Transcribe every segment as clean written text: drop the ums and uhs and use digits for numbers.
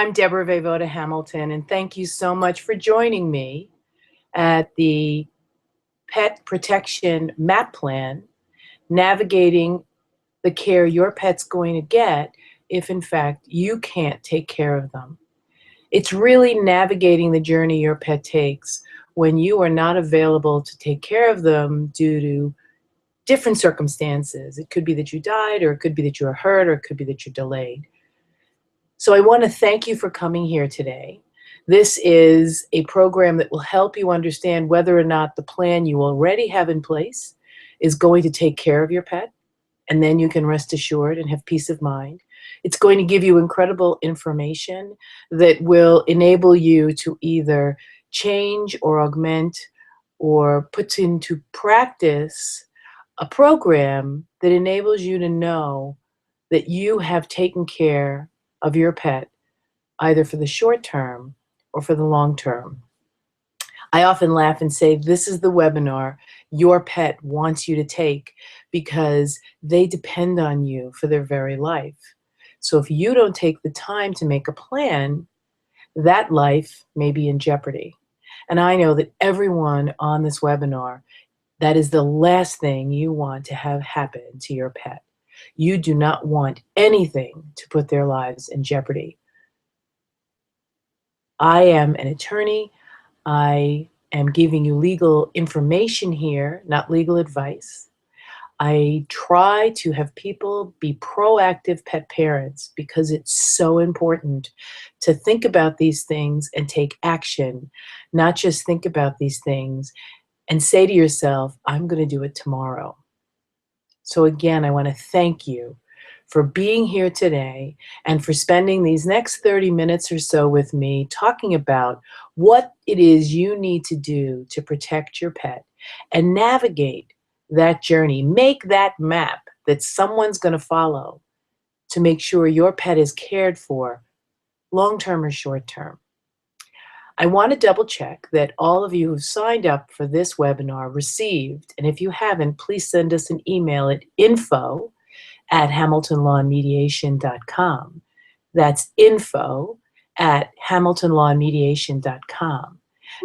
I'm Deborah Voivoda Hamilton, and thank you so much for joining me at the Pet Protection MAP Plan, navigating the care your pet's going to get if, in fact, you can't take care of them. It's really navigating the journey your pet takes when you are not available to take care of them due to different circumstances. It could be that you died, or it could be that you were hurt, or it could be that you're delayed. So I want to thank you for coming here today. This is a program that will help you understand whether or not the plan you already have in place is going to take care of your pet, and then you can rest assured and have peace of mind. It's going to give you incredible information that will enable you to either change or augment or put into practice a program that enables you to know that you have taken care of your pet, either for the short term or for the long term. I often laugh and say, this is the webinar your pet wants you to take because they depend on you for their very life. So if you don't take the time to make a plan, that life may be in jeopardy. And I know that everyone on this webinar, that is the last thing you want to have happen to your pet. You do not want anything to put their lives in jeopardy. I am an attorney. I am giving you legal information here, not legal advice. I try to have people be proactive pet parents because it's so important to think about these things and take action, not just think about these things and say to yourself, I'm going to do it tomorrow. So again, I want to thank you for being here today and for spending these next 30 minutes or so with me talking about what it is you need to do to protect your pet and navigate that journey. Make that map that someone's going to follow to make sure your pet is cared for, long-term or short-term. I want to double check that all of you who've signed up for this webinar received, and if you haven't, please send us an email at info@hamiltonlawandmediation.com. That's info@hamiltonlawandmediation.com.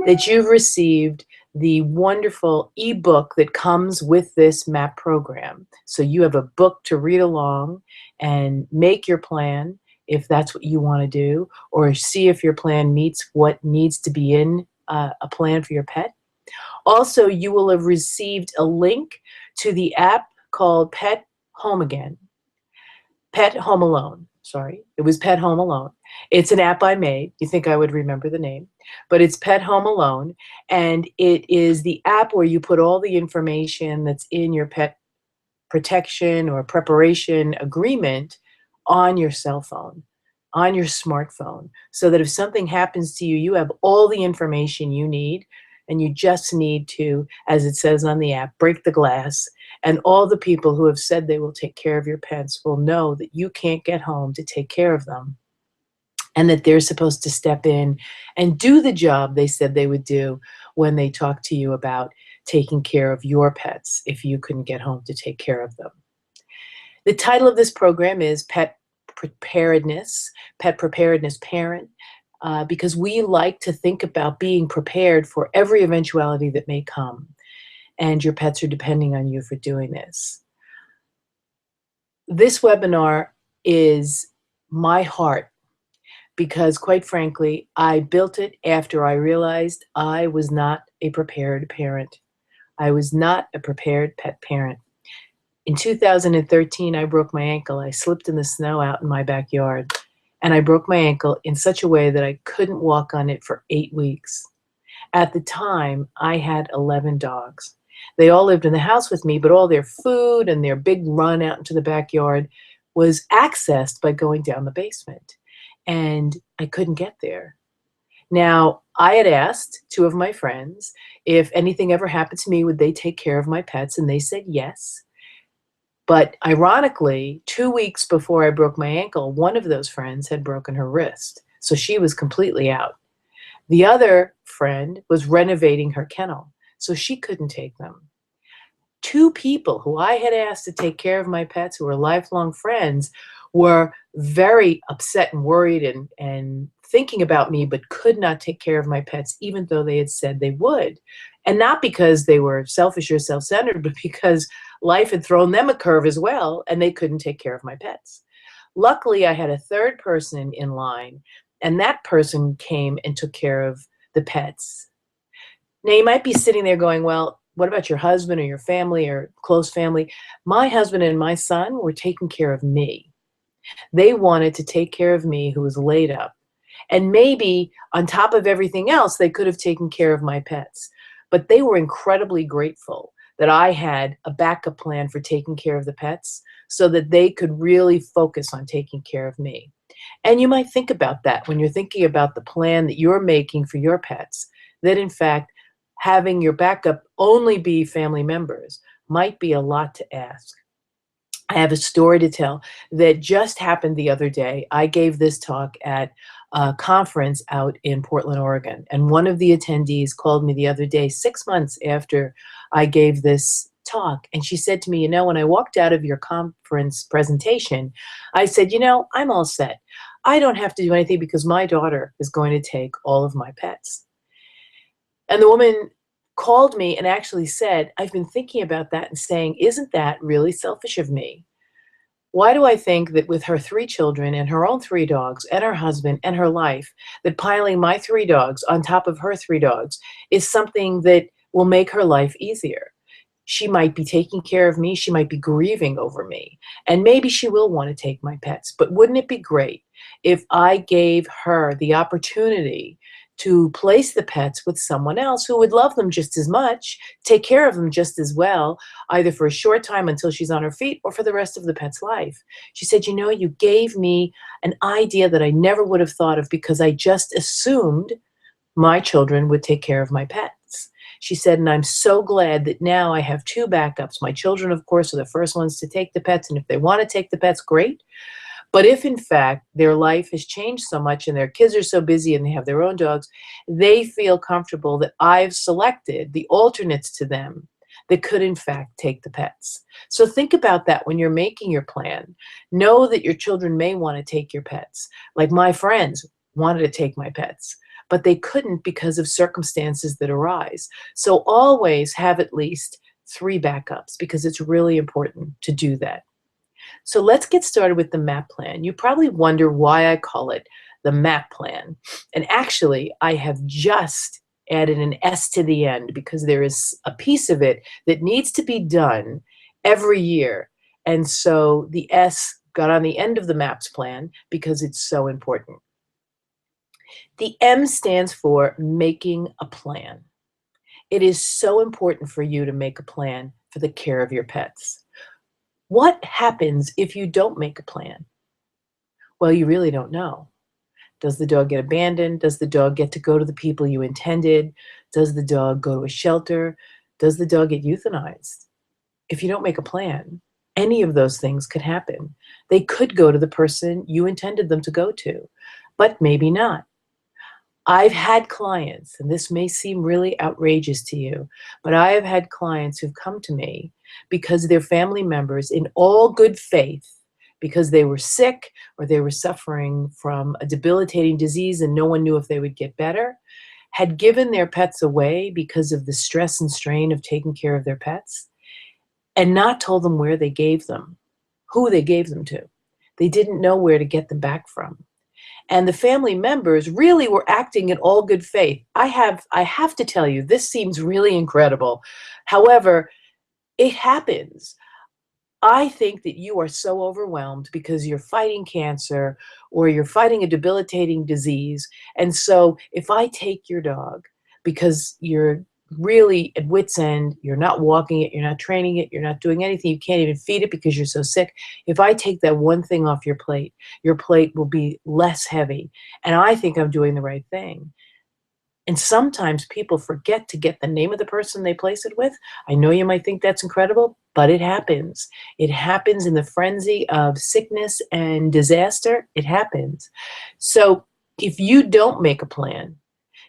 That you've received the wonderful ebook that comes with this MAP program. So you have a book to read along and make your plan if that's what you want to do, or see if your plan meets what needs to be in a plan for your pet. Also, you will have received a link to the app called Pet Home Again. Pet Home Alone, sorry. It was Pet Home Alone. It's an app I made. You think I would remember the name, but it's Pet Home Alone, and it is the app where you put all the information that's in your pet protection or preparation agreement on your cell phone, on your smartphone, so that if something happens to you, you have all the information you need, and you just need to, as it says on the app, break the glass, and all the people who have said they will take care of your pets will know that you can't get home to take care of them, and that they're supposed to step in and do the job they said they would do when they talk to you about taking care of your pets if you couldn't get home to take care of them. The title of this program is Pet Preparedness, Pet Preparedness Parent, because we like to think about being prepared for every eventuality that may come, and your pets are depending on you for doing this. This webinar is my heart because, quite frankly, I built it after I realized I was not a prepared parent. I was not a prepared pet parent. In 2013, I broke my ankle. I slipped in the snow out in my backyard, and I broke my ankle in such a way that I couldn't walk on it for 8 weeks. At the time, I had 11 dogs. They all lived in the house with me, but all their food and their big run out into the backyard was accessed by going down the basement, and I couldn't get there. Now, I had asked 2 of my friends if anything ever happened to me, would they take care of my pets, and they said yes. But ironically, 2 weeks before I broke my ankle, one of those friends had broken her wrist, so she was completely out. The other friend was renovating her kennel, so she couldn't take them. 2 people who I had asked to take care of my pets, who were lifelong friends, were very upset and worried and thinking about me, but could not take care of my pets, even though they had said they would. And not because they were selfish or self-centered, but because life had thrown them a curve as well, and they couldn't take care of my pets. Luckily, I had a third person in line, and that person came and took care of the pets. Now, you might be sitting there going, well, what about your husband or your family or close family? My husband and my son were taking care of me. They wanted to take care of me, who was laid up. And maybe on top of everything else, they could have taken care of my pets. But they were incredibly grateful that I had a backup plan for taking care of the pets so that they could really focus on taking care of me. And you might think about that when you're thinking about the plan that you're making for your pets, that in fact, having your backup only be family members might be a lot to ask. I have a story to tell that just happened the other day. I gave this talk at a conference out in Portland, Oregon, and one of the attendees called me the other day, 6 months after I gave this talk, and she said to me, when I walked out of your conference presentation, I said, I'm all set. I don't have to do anything because my daughter is going to take all of my pets. And the woman called me and actually said, I've been thinking about that and saying, isn't that really selfish of me? Why do I think that with her 3 children and her own 3 dogs and her husband and her life, that piling my 3 dogs on top of her 3 dogs is something that will make her life easier? She might be taking care of me. She might be grieving over me. And maybe she will want to take my pets. But wouldn't it be great if I gave her the opportunity to place the pets with someone else who would love them just as much, take care of them just as well, either for a short time until she's on her feet or for the rest of the pet's life? She said, you gave me an idea that I never would have thought of because I just assumed my children would take care of my pets. She said, and I'm so glad that now I have 2 backups. My children, of course, are the first ones to take the pets, and if they want to take the pets, great. But if, in fact, their life has changed so much and their kids are so busy and they have their own dogs, they feel comfortable that I've selected the alternates to them that could, in fact, take the pets. So think about that when you're making your plan. Know that your children may want to take your pets. Like my friends wanted to take my pets, but they couldn't because of circumstances that arise. So always have at least 3 backups because it's really important to do that. So let's get started with the MAP plan. You probably wonder why I call it the MAP plan. And actually, I have just added an S to the end because there is a piece of it that needs to be done every year. And so the S got on the end of the MAPS plan because it's so important. The M stands for making a plan. It is so important for you to make a plan for the care of your pets. What happens if you don't make a plan? Well, you really don't know. Does the dog get abandoned? Does the dog get to go to the people you intended? Does the dog go to a shelter? Does the dog get euthanized? If you don't make a plan, any of those things could happen. They could go to the person you intended them to go to, but maybe not. I've had clients, and this may seem really outrageous to you, but I have had clients who've come to me because their family members, in all good faith, because they were sick or they were suffering from a debilitating disease and no one knew if they would get better, had given their pets away because of the stress and strain of taking care of their pets, and not told them where they gave them, who they gave them to. They didn't know where to get them back from. And the family members really were acting in all good faith. I have to tell you, this seems really incredible. However, it happens. I think that you are so overwhelmed because you're fighting cancer or you're fighting a debilitating disease. And so if I take your dog because you're really at wit's end, you're not walking it, you're not training it, you're not doing anything, you can't even feed it because you're so sick. If I take that one thing off your plate will be less heavy. And I think I'm doing the right thing. And sometimes people forget to get the name of the person they place it with. I know you might think that's incredible, but it happens. It happens in the frenzy of sickness and disaster. It happens. So if you don't make a plan,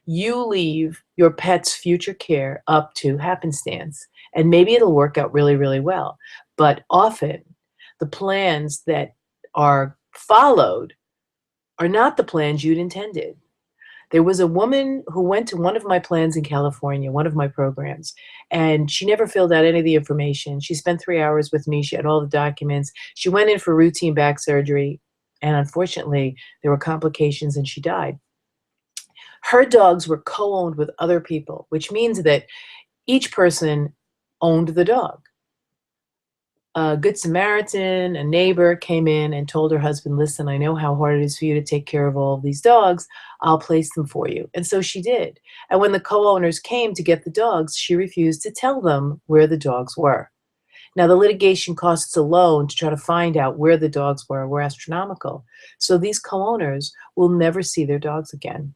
you leave your pet's future care up to happenstance. And maybe it'll work out really, really well. But often the plans that are followed are not the plans you'd intended. There was a woman who went to one of my plans in California, one of my programs, and she never filled out any of the information. She spent 3 hours with me. She had all the documents. She went in for routine back surgery, and unfortunately, there were complications and she died. Her dogs were co-owned with other people, which means that each person owned the dog. A Good Samaritan, a neighbor, came in and told her husband, listen, I know how hard it is for you to take care of all of these dogs. I'll place them for you. And so she did. And when the co-owners came to get the dogs, she refused to tell them where the dogs were. Now, the litigation costs alone to try to find out where the dogs were astronomical. So these co-owners will never see their dogs again.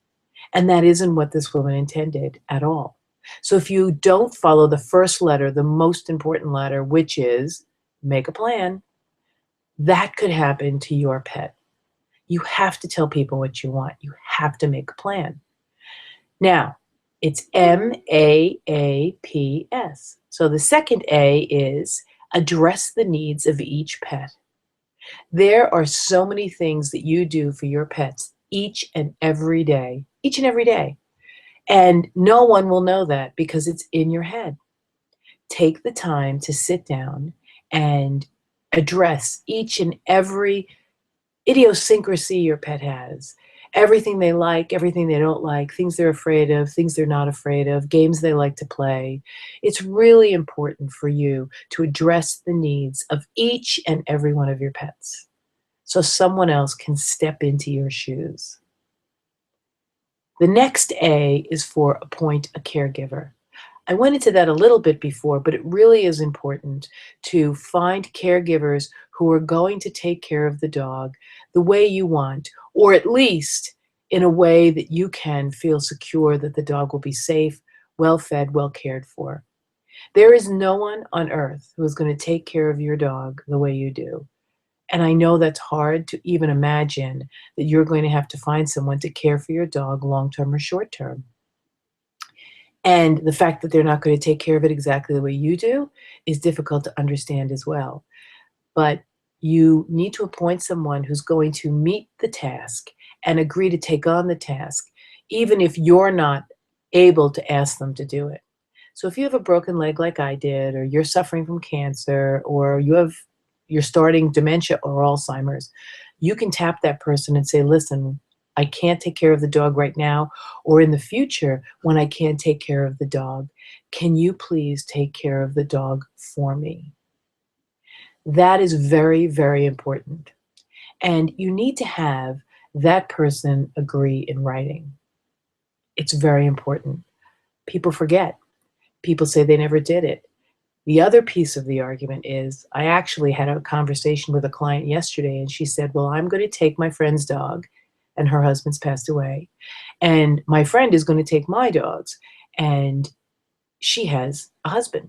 And that isn't what this woman intended at all. So if you don't follow the first letter, the most important letter, which is make a plan, that could happen to your pet. You have to tell people what you want. You have to make a plan. Now, it's MAAPS. So the second A is address the needs of each pet. There are so many things that you do for your pets each and every day, and no one will know that because it's in your head. Take the time to sit down and address each and every idiosyncrasy your pet has. Everything they like, everything they don't like, things they're afraid of, things they're not afraid of, games they like to play. It's really important for you to address the needs of each and every one of your pets so someone else can step into your shoes. The next A is for appoint a caregiver. I went into that a little bit before, but it really is important to find caregivers who are going to take care of the dog the way you want, or at least in a way that you can feel secure that the dog will be safe, well-fed, well cared for. There is no one on earth who is going to take care of your dog the way you do. And I know that's hard to even imagine that you're going to have to find someone to care for your dog long-term or short-term. And the fact that they're not going to take care of it exactly the way you do is difficult to understand as well. But you need to appoint someone who's going to meet the task and agree to take on the task, even if you're not able to ask them to do it. So if you have a broken leg like I did, or you're suffering from cancer, or you're starting dementia or Alzheimer's, you can tap that person and say, listen, I can't take care of the dog right now, or in the future, when I can't take care of the dog, can you please take care of the dog for me? That is very, very important. And you need to have that person agree in writing. It's very important. People forget. People say they never did it. The other piece of the argument is, I actually had a conversation with a client yesterday, and she said, well, I'm going to take my friend's dog, and her husband's passed away, and my friend is going to take my dogs, and she has a husband.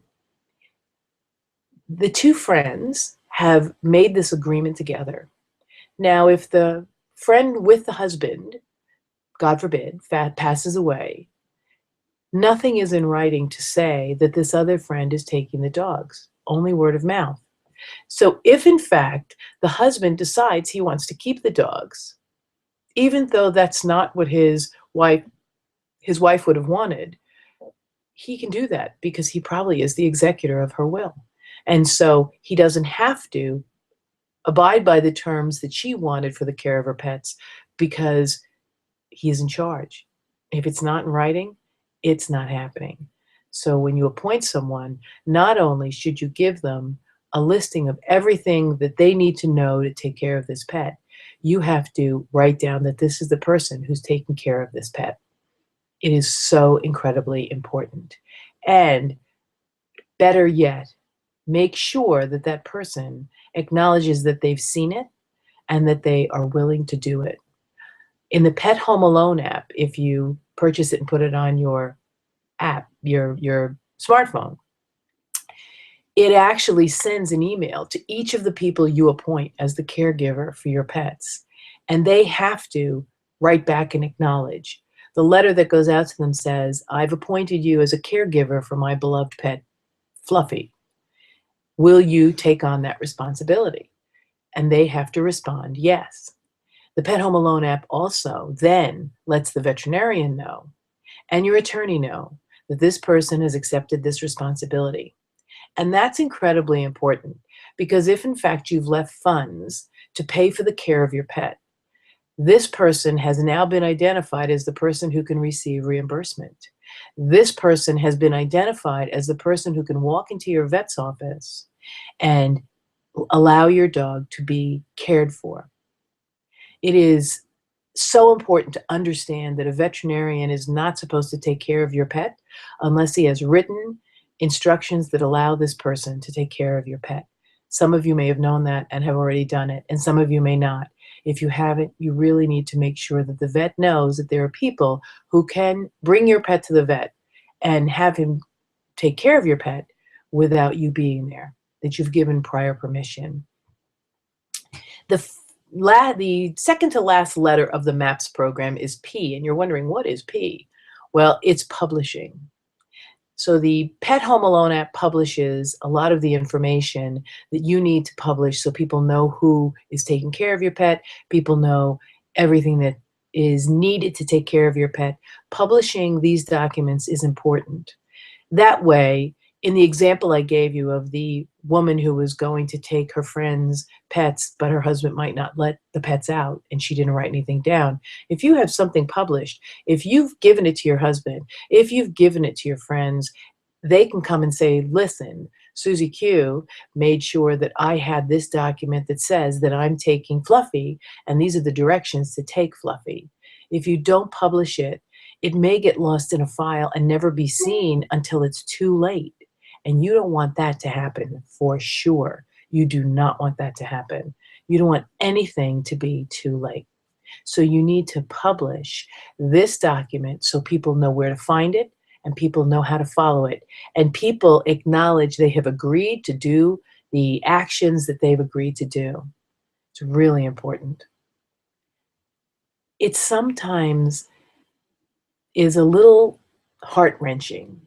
The two friends have made this agreement together. Now, if the friend with the husband, God forbid, passes away, nothing is in writing to say that this other friend is taking the dogs, only word of mouth. So if in fact the husband decides he wants to keep the dogs, even though that's not what his wife would have wanted, he can do that because he probably is the executor of her will. And so he doesn't have to abide by the terms that she wanted for the care of her pets because he's in charge. If it's not in writing, it's not happening. So when you appoint someone, not only should you give them a listing of everything that they need to know to take care of this pet, you have to write down that this is the person who's taking care of this pet. It is so incredibly important. And better yet, make sure that that person acknowledges that they've seen it and that they are willing to do it. In the Pet Home Alone app, if you purchase it and put it on your app, your smartphone, it actually sends an email to each of the people you appoint as the caregiver for your pets. And they have to write back and acknowledge. The letter that goes out to them says, I've appointed you as a caregiver for my beloved pet, Fluffy. Will you take on that responsibility? and they have to respond yes. The Pet Home Alone app also then lets the veterinarian know and your attorney know that this person has accepted this responsibility. And that's incredibly important because if in fact you've left funds to pay for the care of your pet, this person has now been identified as the person who can receive reimbursement. This person has been identified as the person who can walk into your vet's office and allow your dog to be cared for. It is so important to understand that a veterinarian is not supposed to take care of your pet unless he has written instructions that allow this person to take care of your pet. Some of you may have known that and have already done it, and some of you may not. If you haven't, you really need to make sure that the vet knows that there are people who can bring your pet to the vet and have him take care of your pet without you being there, that you've given prior permission. The second to last letter of the MAPS program is P, and you're wondering, what is P? Well, it's publishing. So the Pet Home Alone app publishes a lot of the information that you need to publish so people know who is taking care of your pet, people know everything that is needed to take care of your pet. Publishing these documents is important. That way, in the example I gave you of the woman who was going to take her friend's pets, but her husband might not let the pets out and she didn't write anything down. If you have something published, if you've given it to your husband, if you've given it to your friends, they can come and say, listen, Susie Q made sure that I had this document that says that I'm taking Fluffy, and these are the directions to take Fluffy. If you don't publish it, it may get lost in a file and never be seen until it's too late. And you don't want that to happen for sure. You do not want that to happen. You don't want anything to be too late. So you need to publish this document so people know where to find it and people know how to follow it. And people acknowledge they have agreed to do the actions that they've agreed to do. It's really important. It sometimes is a little heart-wrenching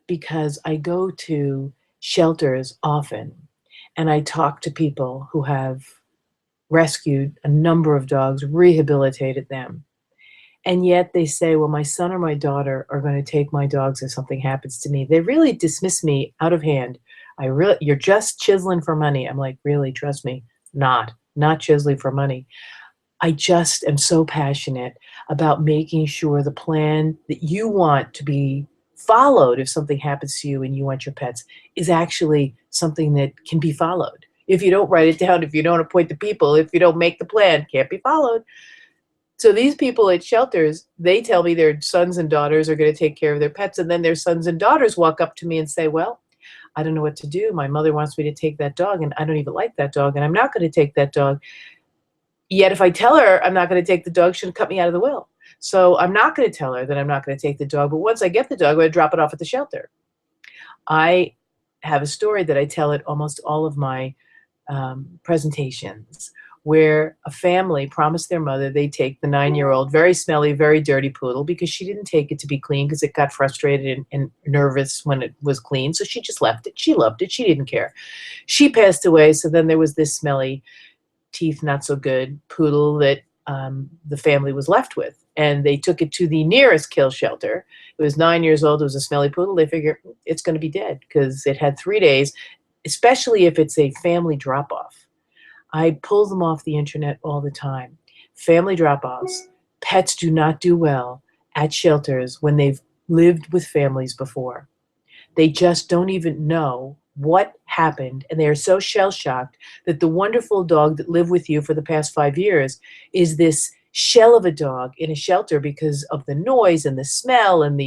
because I go to shelters often and I talk to people who have rescued a number of dogs, rehabilitated them. And yet they say, well, my son or my daughter are going to take my dogs if something happens to me. They really dismiss me out of hand. You're just chiseling for money. I'm like, really, trust me, not chiseling for money. I just am so passionate about making sure the plan that you want to be followed if something happens to you and you want your pets is actually something that can be followed. If you don't write it down, if you don't appoint the people, if you don't make the plan, can't be followed. So these people at shelters, they tell me their sons and daughters are going to take care of their pets, and then their sons and daughters walk up to me and say, well, I don't know what to do. My mother wants me to take that dog, and I don't even like that dog, and I'm not going to take that dog. Yet if I tell her I'm not going to take the dog, she'll cut me out of the will. So I'm not going to tell her that I'm not going to take the dog, but once I get the dog, I'm going to drop it off at the shelter. I have a story that I tell at almost all of my presentations where a family promised their mother they'd take the 9-year-old, very smelly, very dirty poodle because she didn't take it to be clean because it got frustrated and nervous when it was clean. So she just left it. She loved it. She didn't care. She passed away. So then there was this smelly, teeth not so good poodle that the family was left with. And they took it to the nearest kill shelter. It was 9 years old. It was a smelly poodle. They figured it's going to be dead because it had 3 days, especially if it's a family drop-off. I pull them off the internet all the time. Family drop-offs. Pets do not do well at shelters when they've lived with families before. They just don't even know what happened, and they are so shell-shocked that the wonderful dog that lived with you for the past 5 years is this shell of a dog in a shelter because of the noise and the smell and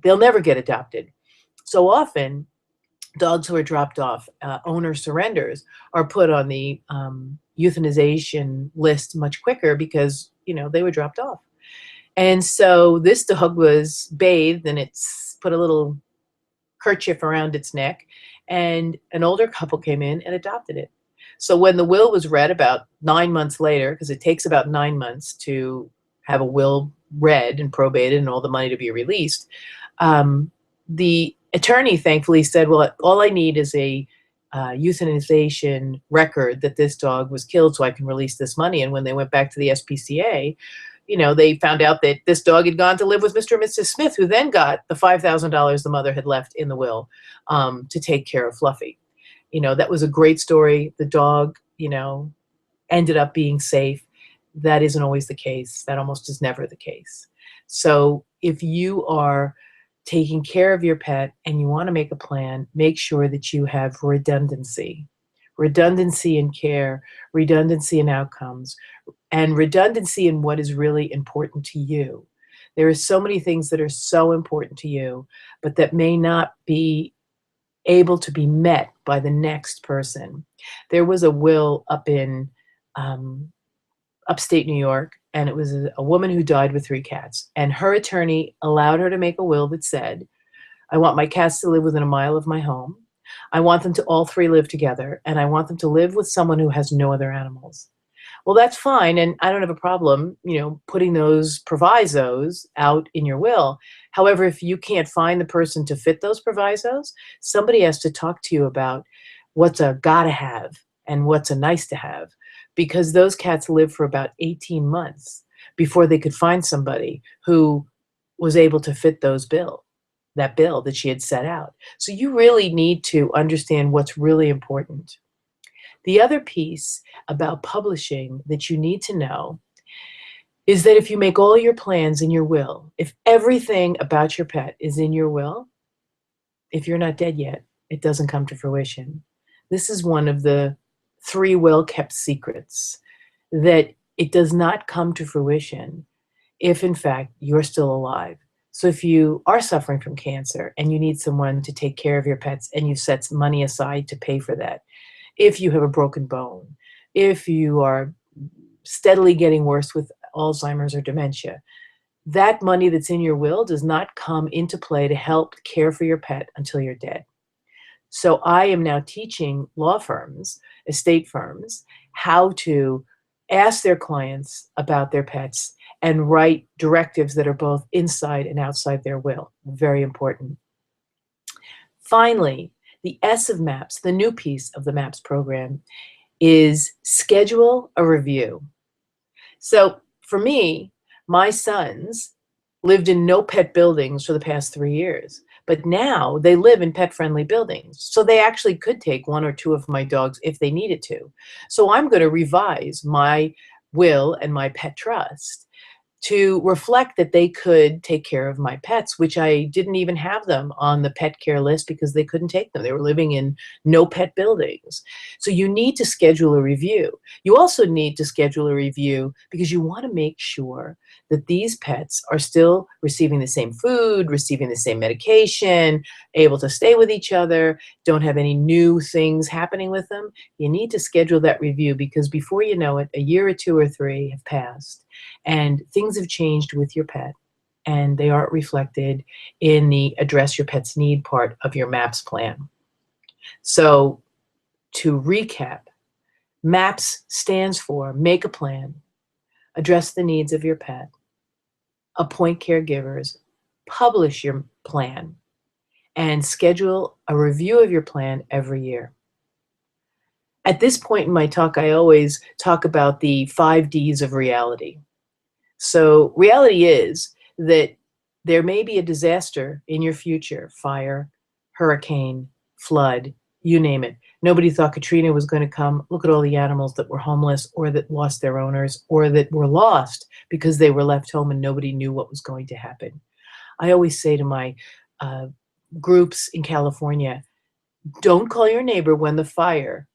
they'll never get adopted. So often, dogs who are dropped off, owner surrenders, are put on the euthanization list much quicker because, they were dropped off. And so this dog was bathed and it's put a little kerchief around its neck, and an older couple came in and adopted it. So when the will was read about 9 months later, because it takes about 9 months to have a will read and probated and all the money to be released, the attorney thankfully said, well, all I need is a euthanization record that this dog was killed so I can release this money. And when they went back to the SPCA, they found out that this dog had gone to live with Mr. and Mrs. Smith, who then got the $5,000 the mother had left in the will to take care of Fluffy. That was a great story. The dog, ended up being safe. That isn't always the case. That almost is never the case. So if you are taking care of your pet and you want to make a plan, make sure that you have redundancy in care, redundancy in outcomes, and redundancy in what is really important to you. There are so many things that are so important to you, but that may not be able to be met by the next person. There was a will up in upstate New York, and it was a woman who died with 3 cats. And her attorney allowed her to make a will that said, I want my cats to live within a mile of my home. I want them to all 3 live together, and I want them to live with someone who has no other animals. Well, that's fine, and I don't have a problem, putting those provisos out in your will. However, if you can't find the person to fit those provisos, somebody has to talk to you about what's a gotta have and what's a nice to have, because those cats lived for about 18 months before they could find somebody who was able to fit that bill that she had set out. So you really need to understand what's really important. The other piece about publishing that you need to know is that if you make all your plans in your will, if everything about your pet is in your will, if you're not dead yet, it doesn't come to fruition. This is one of the 3 well-kept secrets, that it does not come to fruition if, in fact, you're still alive. So if you are suffering from cancer and you need someone to take care of your pets and you set money aside to pay for that, if you have a broken bone, if you are steadily getting worse with Alzheimer's or dementia, that money that's in your will does not come into play to help care for your pet until you're dead. So I am now teaching law firms, estate firms, how to ask their clients about their pets and write directives that are both inside and outside their will. Very important. Finally, the S of MAPS, the new piece of the MAPS program, is schedule a review. So for me, my sons lived in no pet buildings for the past 3 years, but now they live in pet-friendly buildings. So they actually could take 1 or 2 of my dogs if they needed to. So I'm going to revise my will and my pet trust to reflect that they could take care of my pets, which I didn't even have them on the pet care list because they couldn't take them. They were living in no pet buildings. So you need to schedule a review. You also need to schedule a review because you want to make sure that these pets are still receiving the same food, receiving the same medication, able to stay with each other, don't have any new things happening with them. You need to schedule that review because before you know it, a year or 2 or 3 have passed and things have changed with your pet and they aren't reflected in the address your pet's need part of your MAPS plan. So to recap, MAPS stands for make a plan, address the needs of your pet, appoint caregivers, publish your plan, and schedule a review of your plan every year. At this point in my talk, I always talk about the 5 Ds of reality. So reality is that there may be a disaster in your future, fire, hurricane, flood, you name it. Nobody thought Katrina was going to come. Look at all the animals that were homeless or that lost their owners or that were lost because they were left home and nobody knew what was going to happen. I always say to my groups in California, don't call your neighbor when the fire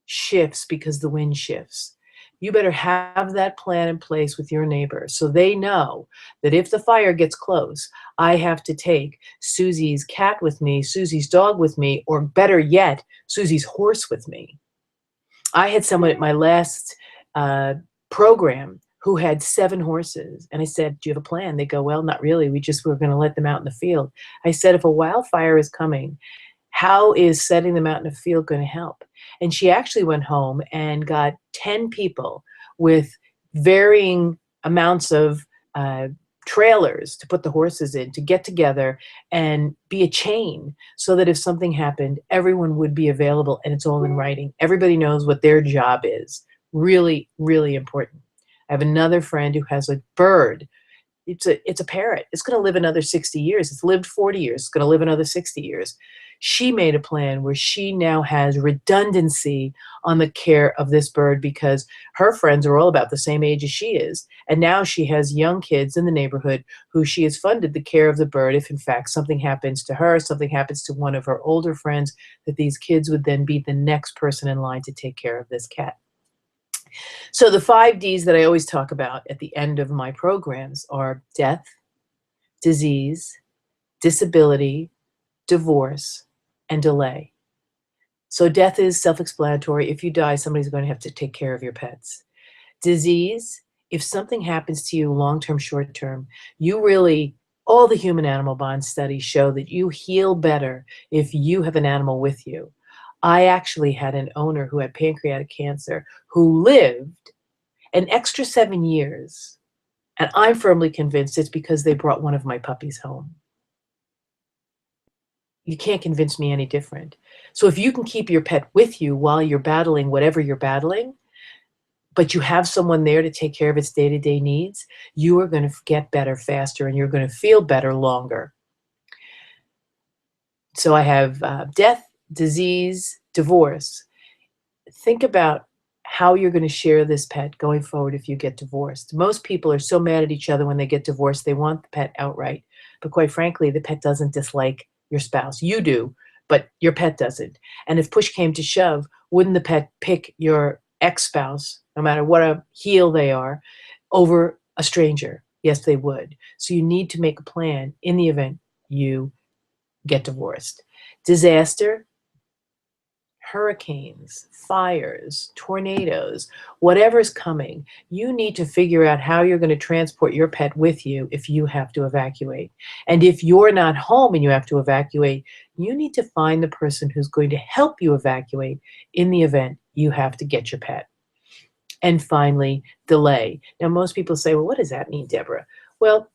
shifts because the wind shifts. You better have that plan in place with your neighbor so they know that if the fire gets close, I have to take Susie's cat with me, Susie's dog with me, or better yet, Susie's horse with me. I had someone at my last program who had 7 horses. And I said, do you have a plan? They go, well, not really. We were going to let them out in the field. I said, if a wildfire is coming, how is setting them out in a field going to help? And she actually went home and got 10 people with varying amounts of trailers to put the horses in, to get together and be a chain so that if something happened, everyone would be available and it's all in writing. Everybody knows what their job is. Really, really important. I have another friend who has a bird. It's a parrot. It's going to live another 60 years. It's lived 40 years. It's going to live another 60 years. She made a plan where she now has redundancy on the care of this bird because her friends are all about the same age as she is. And now she has young kids in the neighborhood who she has funded the care of the bird. If in fact something happens to her, something happens to one of her older friends, that these kids would then be the next person in line to take care of this cat. So the 5 Ds that I always talk about at the end of my programs are death, disease, disability, divorce, and delay. So death is self-explanatory. If you die, somebody's going to have to take care of your pets. Disease, if something happens to you long-term, short-term, you really, all the human-animal bond studies show that you heal better if you have an animal with you. I actually had an owner who had pancreatic cancer who lived an extra 7 years, and I'm firmly convinced it's because they brought one of my puppies home. You can't convince me any different. So if you can keep your pet with you while you're battling whatever you're battling, but you have someone there to take care of its day-to-day needs, you are going to get better faster and you're going to feel better longer. So I have death, disease, divorce. Think about how you're going to share this pet going forward if you get divorced. Most people are so mad at each other when they get divorced, they want the pet outright. But quite frankly, the pet doesn't dislike your spouse. You do, but your pet doesn't. And if push came to shove, wouldn't the pet pick your ex-spouse, no matter what a heel they are, over a stranger? Yes, they would. So you need to make a plan in the event you get divorced. Disaster, hurricanes, fires, tornadoes, whatever's coming, you need to figure out how you're going to transport your pet with you if you have to evacuate. And if you're not home and you have to evacuate, you need to find the person who's going to help you evacuate in the event you have to get your pet. And finally, delay. Now, most people say, well, what does that mean, Deborah? Well,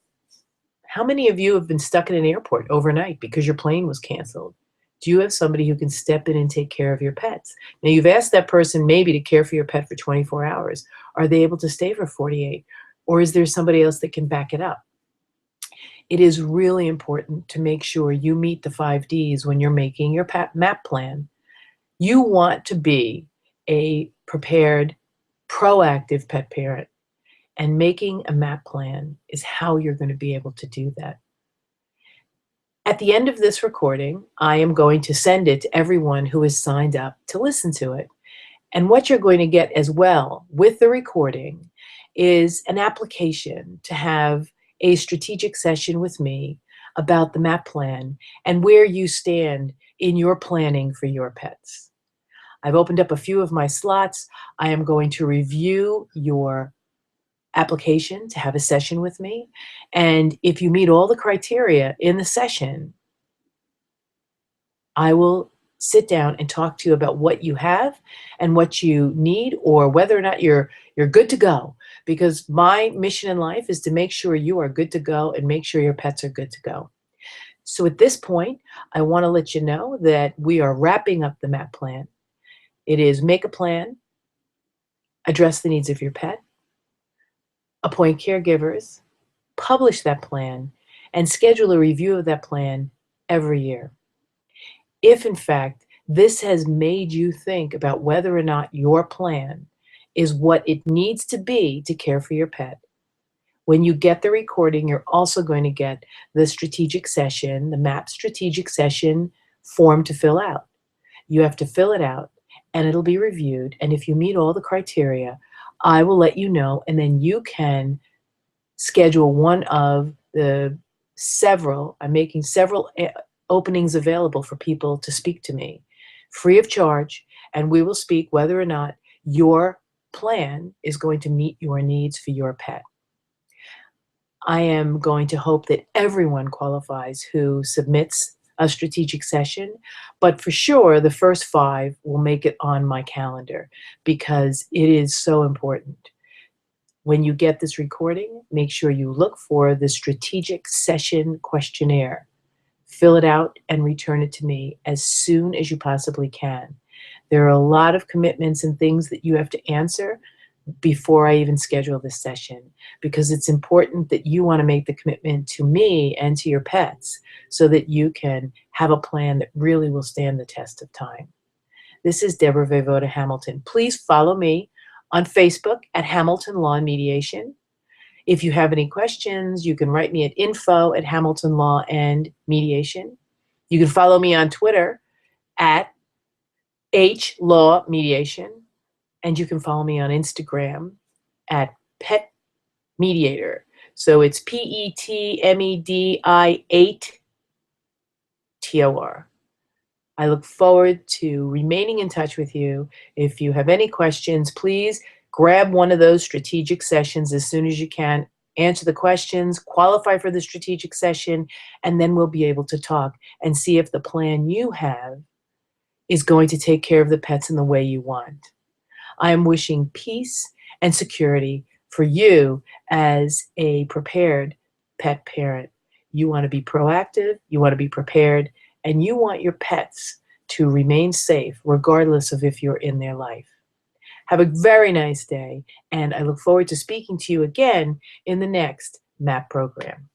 how many of you have been stuck in an airport overnight because your plane was canceled? Do you have somebody who can step in and take care of your pets? Now, you've asked that person maybe to care for your pet for 24 hours. Are they able to stay for 48? Or is there somebody else that can back it up? It is really important to make sure you meet the 5 Ds when you're making your MAP plan. You want to be a prepared, proactive pet parent, and making a MAP plan is how you're going to be able to do that. At the end of this recording, I am going to send it to everyone who is signed up to listen to it. And what you're going to get as well with the recording is an application to have a strategic session with me about the MAP plan and where you stand in your planning for your pets. I've opened up a few of my slots. I am going to review your application to have a session with me. And if you meet all the criteria in the session, I will sit down and talk to you about what you have and what you need, or whether or not you're good to go. Because my mission in life is to make sure you are good to go and make sure your pets are good to go. So at this point, I want to let you know that we are wrapping up the MAP plan. It is make a plan, address the needs of your pet, appoint caregivers, publish that plan, and schedule a review of that plan every year. If, in fact, this has made you think about whether or not your plan is what it needs to be to care for your pet, when you get the recording, you're also going to get the strategic session, the MAP strategic session form to fill out. You have to fill it out, and it'll be reviewed. And if you meet all the criteria, I will let you know, and then you can schedule one of the several, I'm making several openings available for people to speak to me free of charge, and we will speak whether or not your plan is going to meet your needs for your pet. I am going to hope that everyone qualifies who submits a strategic session, but for sure the first 5 will make it on my calendar because it is so important. when you get this recording, make sure you look for the strategic session questionnaire. Fill it out and return it to me as soon as you possibly can. There are a lot of commitments and things that you have to answer before I even schedule this session, because it's important that you want to make the commitment to me and to your pets so that you can have a plan that really will stand the test of time. This is Deborah Voivoda Hamilton. Please follow me on Facebook at Hamilton Law and Mediation. If you have any questions, you can write me at info@Hamilton Law and Mediation. You can follow me on Twitter at HLaw Mediation. And you can follow me on Instagram at Pet Mediator. So it's PETMEDI8TOR. I look forward to remaining in touch with you. If you have any questions, please grab one of those strategic sessions as soon as you can. Answer the questions, qualify for the strategic session, and then we'll be able to talk and see if the plan you have is going to take care of the pets in the way you want. I am wishing peace and security for you as a prepared pet parent. You want to be proactive, you want to be prepared, and you want your pets to remain safe regardless of if you're in their life. Have a very nice day, and I look forward to speaking to you again in the next MAP program.